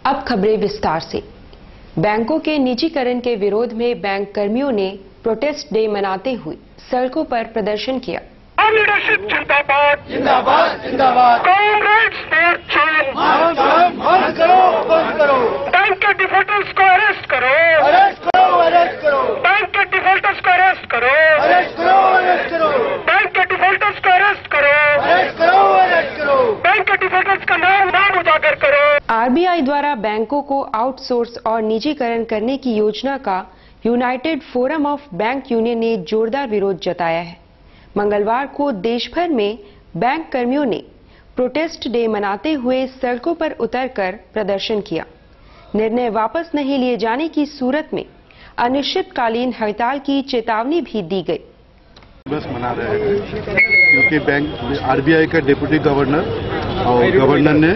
अब खबरें विस्तार से। बैंकों के निजीकरण के विरोध में बैंक कर्मियों ने प्रोटेस्ट डे मनाते हुए सड़कों पर प्रदर्शन किया। लीडरशिप जिंदाबाद जिंदाबाद जिंदाबाद। Congress for change. बंद करो बंद करो। बैंक के डिफॉल्टर्स को अरेस्ट करो। अरेस्ट करो अरेस्ट करो। बैंक के डिफॉल्टर्स को अरेस्ट करो। अरेस्ट करो अरेस्ट करो। बैंक के डिफॉल्टर्स को अरेस्ट करो। अरेस्ट करो अरेस्ट करो। बैंक के डिफॉल्टर्स का नाम उजागर करो। आरबीआई द्वारा बैंकों को आउटसोर्स और निजीकरण करने की योजना का United forum of bank union ने जोरदार विरोध जताया है। मंगलवार को देश भर में बैंक कर्मियों ने प्रोटेस्ट डे मनाते हुए सड़कों पर उतरकर प्रदर्शन किया। निर्णय वापस नहीं लिए जाने की सूरत में अनिश्चितकालीन हड़ताल की चेतावनी भी दी गई। बस मना रहे हैं क्योंकि बैंक आरबीआई का डिप्टी गवर्नर और गवर्नर ने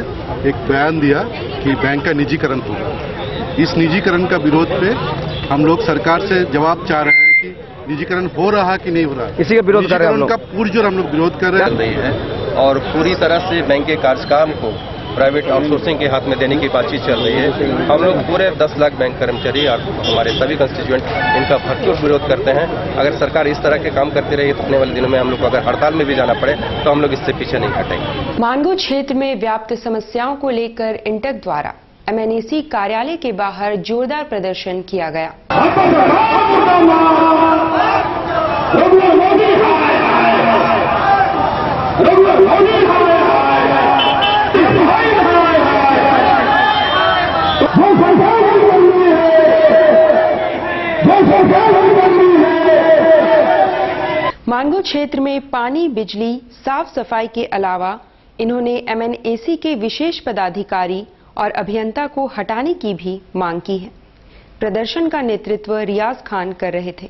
एक बयान दिया कि बैंक का निजीकरण होगा। इस निजीकरण का विरोध पे हम लोग सरकार से जवाब चाह रहे हैं कि निजीकरण हो रहा कि नहीं हो रहा। इसी का विरोध कर रहे हैं हम लोग। का पुरजोर हम लोग विरोध कर रहे हैं और पूरी तरह से बैंक के कार्यकाल को प्राइवेट आउटसोर्सिंग के हाथ में देने की बातचीत चल रही है। हम लोग पूरे 10 लाख बैंक कर्मचारी और हमारे सभी कंस्टिट्यूएंट इनका भरपूर विरोध करते हैं। अगर सरकार इस तरह के काम करती रही तो आने वाले दिनों में हम लोग को अगर हड़ताल में भी जाना पड़े तो हम लोग इससे पीछे नहीं हटेंगे। मानगो क्षेत्र में व्याप्त समस्याओं को लेकर इंटक द्वारा एमएनएसी कार्यालय के बाहर जोरदार प्रदर्शन किया गया। मानगो क्षेत्र में पानी, बिजली, साफ सफाई के अलावा इन्होंने एमएनएसी के विशेष पदाधिकारी और अभियंता को हटाने की भी मांग की है। प्रदर्शन का नेतृत्व रियाज खान कर रहे थे।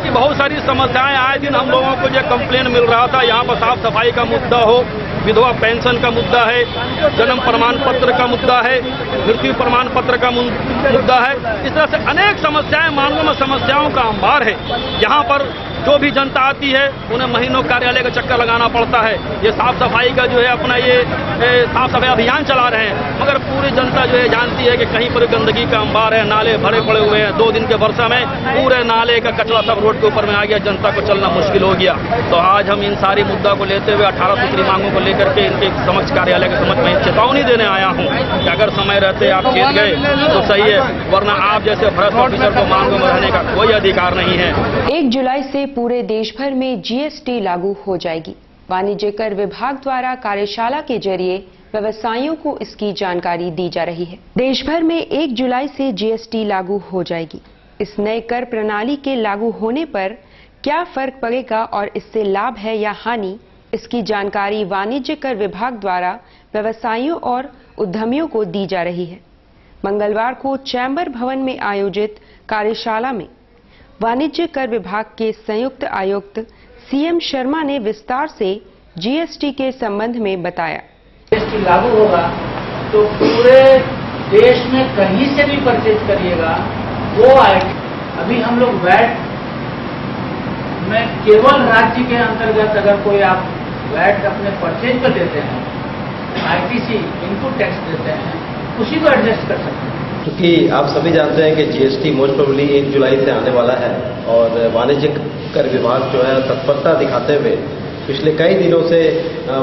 बहुत सारी समस्याएं आए दिन हम लोगों को जो कंप्लेन मिल रहा था, यहाँ पर साफ सफाई का मुद्दा हो, विधवा पेंशन का मुद्दा है, जन्म प्रमाण पत्र का मुद्दा है, मृत्यु प्रमाण पत्र का मुद्दा है। इस तरह से अनेक समस्याएं मानगो में समस्याओं का अंबार है। यहाँ पर जो भी जनता आती है उन्हें महीनों कार्यालय का चक्कर लगाना पड़ता है। ये साफ सफाई का जो है अपना ये साफ सफाई अभियान चला रहे हैं, मगर पूरी जनता जो है जानती है कि कहीं पर गंदगी का अंबार है, नाले भरे पड़े हुए हैं। 2 दिन के वर्षा में पूरे नाले का कचरा सब रोड के ऊपर में आ गया, जनता को चलना मुश्किल हो गया। तो आज हम इन सारी मुद्दा को लेते हुए 18 सूत्री मांगों को लेकर के इनके समक्ष कार्यालय के समक्ष में चेतावनी देने आया हूँ कि अगर समय रहते आप चेत गए तो सही है, वरना आप जैसे भ्रष्ट ऑफिसर को मांगों में रहने का कोई अधिकार नहीं है। 1 जुलाई से पूरे देश भर में जीएसटी लागू हो जाएगी। वाणिज्य कर विभाग द्वारा कार्यशाला के जरिए व्यवसायियों को इसकी जानकारी दी जा रही है। देश भर में 1 जुलाई से जीएसटी लागू हो जाएगी। इस नए कर प्रणाली के लागू होने पर क्या फर्क पड़ेगा और इससे लाभ है या हानि, इसकी जानकारी वाणिज्य कर विभाग द्वारा व्यवसायियों और उद्यमियों को दी जा रही है। मंगलवार को चैम्बर भवन में आयोजित कार्यशाला में वाणिज्य कर विभाग के संयुक्त आयुक्त सीएम शर्मा ने विस्तार से जीएसटी के संबंध में बताया। जीएसटी लागू होगा तो पूरे देश में कहीं से भी परचेज करिएगा वो आइटम, अभी हम लोग वैट में केवल राज्य के अंतर्गत अगर कोई आप वैट अपने परचेज पर देते हैं, आईटीसी इनपुट टैक्स देते हैं, उसी को एडजस्ट कर सकते हैं। क्योंकि आप सभी जानते हैं कि जीएसटी मोस्ट प्रोबेबली 1 जुलाई से आने वाला है और वाणिज्य कर विभाग जो है तत्परता दिखाते हुए पिछले कई दिनों से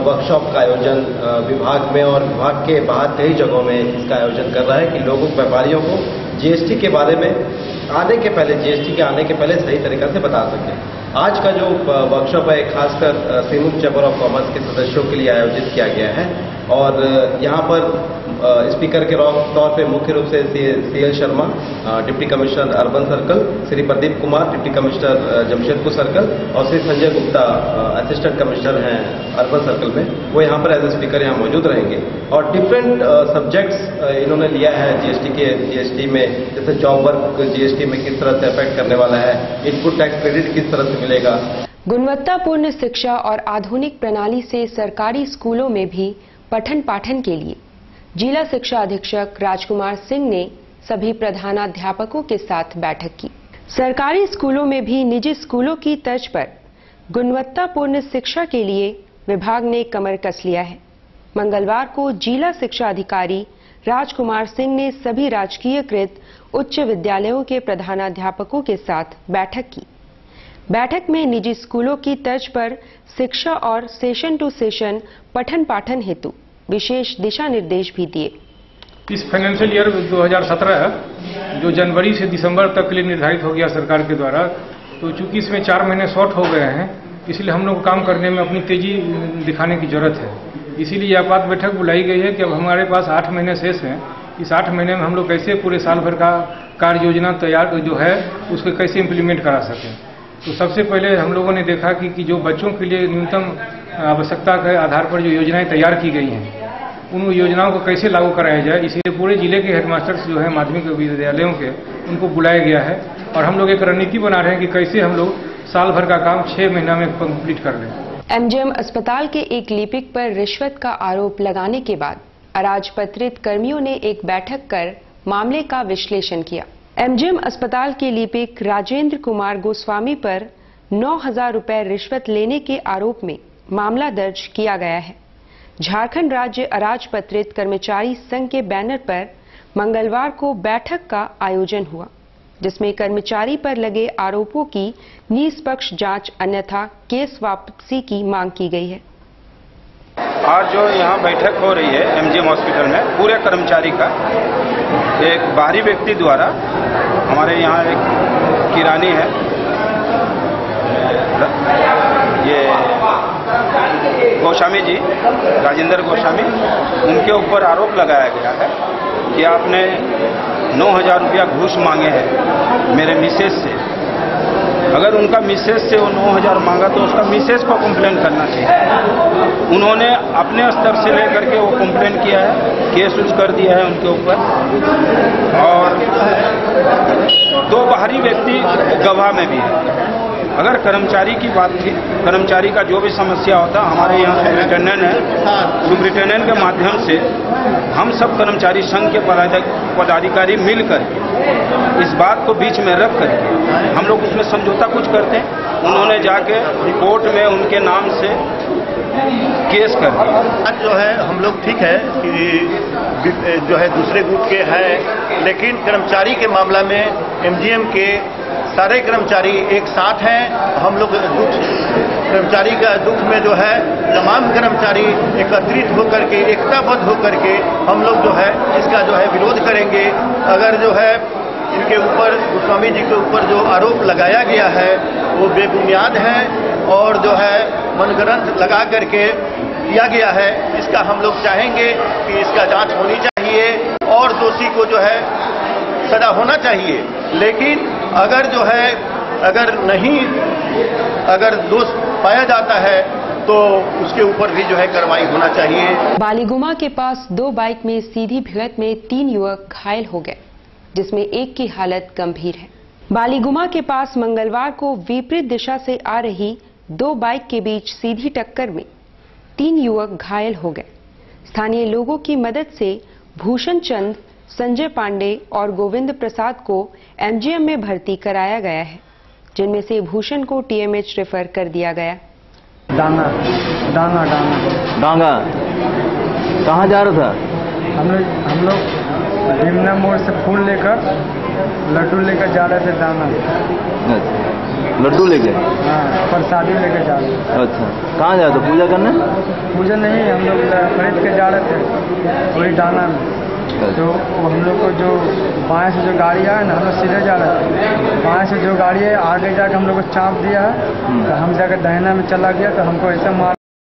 वर्कशॉप का आयोजन विभाग में और विभाग के बाहर कई जगहों में इसका आयोजन कर रहा है कि लोगों व्यापारियों को जीएसटी के बारे में आने के पहले, जीएसटी के आने के पहले सही तरीका से बता सकें। आज का जो वर्कशॉप है खासकर सीमुख चैम्बर ऑफ कॉमर्स के सदस्यों के लिए आयोजित किया गया है और यहाँ पर स्पीकर के तौर पे मुख्य रूप से CL Sharma, deputy commissioner urban circle, Shri Pradeep Kumar, deputy commissioner Jamshedpur circle और श्री संजय गुप्ता असिस्टेंट कमिश्नर हैं अर्बन सर्कल में, वो यहाँ पर एज ए स्पीकर यहाँ मौजूद रहेंगे। और डिफरेंट सब्जेक्ट्स इन्होंने लिया है जीएसटी में, जैसे जॉब वर्क जीएसटी में किस तरह से अफेक्ट करने वाला है, इनपुट टैक्स क्रेडिट किस तरह से मिलेगा। गुणवत्तापूर्ण शिक्षा और आधुनिक प्रणाली से सरकारी स्कूलों में भी पठन पाठन के लिए जिला शिक्षा अधीक्षक राजकुमार सिंह ने सभी प्रधानाध्यापकों के साथ बैठक की। सरकारी स्कूलों में भी निजी स्कूलों की तर्ज पर गुणवत्तापूर्ण शिक्षा के लिए विभाग ने कमर कस लिया है। मंगलवार को जिला शिक्षा अधिकारी राजकुमार सिंह ने सभी राजकीयकृत उच्च विद्यालयों के प्रधानाध्यापकों के साथ बैठक की। बैठक में निजी स्कूलों की तर्ज पर शिक्षा और सेशन टू सेशन पठन पाठन हेतु विशेष दिशा निर्देश भी दिए। इस फाइनेंशियल ईयर 2017 जो जनवरी से दिसंबर तक के लिए निर्धारित हो गया सरकार के द्वारा, तो चूंकि इसमें 4 महीने शॉर्ट हो गए हैं, इसलिए हम लोग काम करने में अपनी तेजी दिखाने की जरूरत है। इसीलिए यह आपात बैठक बुलाई गई है कि अब हमारे पास 8 महीने शेष हैं। इस 8 महीने में हम लोग कैसे पूरे साल भर का कार्य योजना तैयार जो है उसको कैसे इम्प्लीमेंट करा सकें। तो सबसे पहले हम लोगों ने देखा कि जो बच्चों के लिए न्यूनतम आवश्यकता के आधार पर जो योजनाएं तैयार की गई हैं, उन योजनाओं को कैसे लागू कराया जाए, इसीलिए पूरे जिले के हेडमास्टर्स जो है माध्यमिक विद्यालयों के, उनको बुलाया गया है। और हम लोग एक रणनीति बना रहे हैं कि कैसे हम लोग साल भर का काम 6 महीना में कंप्लीट कर लें। एमजीएम अस्पताल के एक लिपिक पर रिश्वत का आरोप लगाने के बाद अराजपत्रित कर्मियों ने एक बैठक कर मामले का विश्लेषण किया। एमजीएम अस्पताल के लिपिक राजेंद्र कुमार गोस्वामी पर 9,000 रुपए रिश्वत लेने के आरोप में मामला दर्ज किया गया है। झारखंड राज्य अराजपत्रित कर्मचारी संघ के बैनर पर मंगलवार को बैठक का आयोजन हुआ, जिसमें कर्मचारी पर लगे आरोपों की निष्पक्ष जांच अन्यथा केस वापसी की मांग की गई है। आज जो यहाँ बैठक हो रही है एमजीएम हॉस्पिटल में, पूरे कर्मचारी का एक बाहरी व्यक्ति द्वारा, हमारे यहाँ एक किरानी है, ये गोस्वामी जी, राजेंद्र गोस्वामी, उनके ऊपर आरोप लगाया गया है कि आपने 9,000 रुपया घूस मांगे हैं मेरे मिसेज से। अगर उनका मिसेज से वो 9,000 मांगा तो उसका मिसेज को कंप्लेन करना चाहिए। उन्होंने अपने स्तर से लेकर के वो कंप्लेन किया है, केस उस कर दिया है उनके ऊपर। और 2 बाहरी व्यक्ति गवाह में भी है। अगर कर्मचारी की बात थी, कर्मचारी का जो भी समस्या होता, हमारे यहाँ सुप्रिंटेंडेंट है, सुप्रिंटेंडेंट के माध्यम से हम सब कर्मचारी संघ के पदाधिकारी मिलकर इस बात को बीच में रख करके हम लोग उसमें समझौता कुछ करते हैं। उन्होंने जाके कोर्ट में उनके नाम से केस कर दिया। आज जो है हम लोग ठीक है कि जो है दूसरे ग्रुप के हैं, लेकिन कर्मचारी के मामला में एमजीएम के सारे कर्मचारी एक साथ हैं। हम लोग कर्मचारी का दुख में जो है तमाम कर्मचारी एकत्रित होकर के, एकताबद्ध होकर के हम लोग जो है इसका जो है विरोध करेंगे। अगर जो है इनके ऊपर, गोस्वामी जी के ऊपर जो आरोप लगाया गया है वो बेबुनियाद है और जो है मनगढ़ंत लगा करके किया गया है, इसका हम लोग चाहेंगे कि इसका जांच होनी चाहिए और दोषी को जो है सजा होना चाहिए। लेकिन अगर जो है अगर दोष पाया जाता है तो उसके ऊपर भी जो है कार्रवाई होना चाहिए। बालीगुमा के पास 2 बाइक में सीधी भिड़ंत में 3 युवक घायल हो गए, जिसमें एक की हालत गंभीर है। बालीगुमा के पास मंगलवार को विपरीत दिशा से आ रही 2 बाइक के बीच सीधी टक्कर में 3 युवक घायल हो गए। स्थानीय लोगों की मदद से भूषण चंद, संजय पांडे और गोविंद प्रसाद को एमजीएम में भर्ती कराया गया है, जिनमें से भूषण को टीएमएच रेफर कर दिया गया। डांगा कहाँ जा रहा था? हम लोग भीमना मोड़ से फूल लेकर लड्डू लेकर जा रहे थे दाना। लड्डू लेके? हाँ, प्रसादी लेकर जा रहे थे। अच्छा, कहाँ जा रहे थे? पूजा करने? पूजा नहीं, हम लोग खरीद के जा रहे थे वही दाना में। तो हम लोग को जो बाएं से जो गाड़ी आया ना, हम लोग सीधे जा रहे थे, बाएं से जो गाड़ी है आगे जाकर हम लोग को चाप दिया है, तो हम जाकर दाहिना में चला गया तो हमको ऐसा मार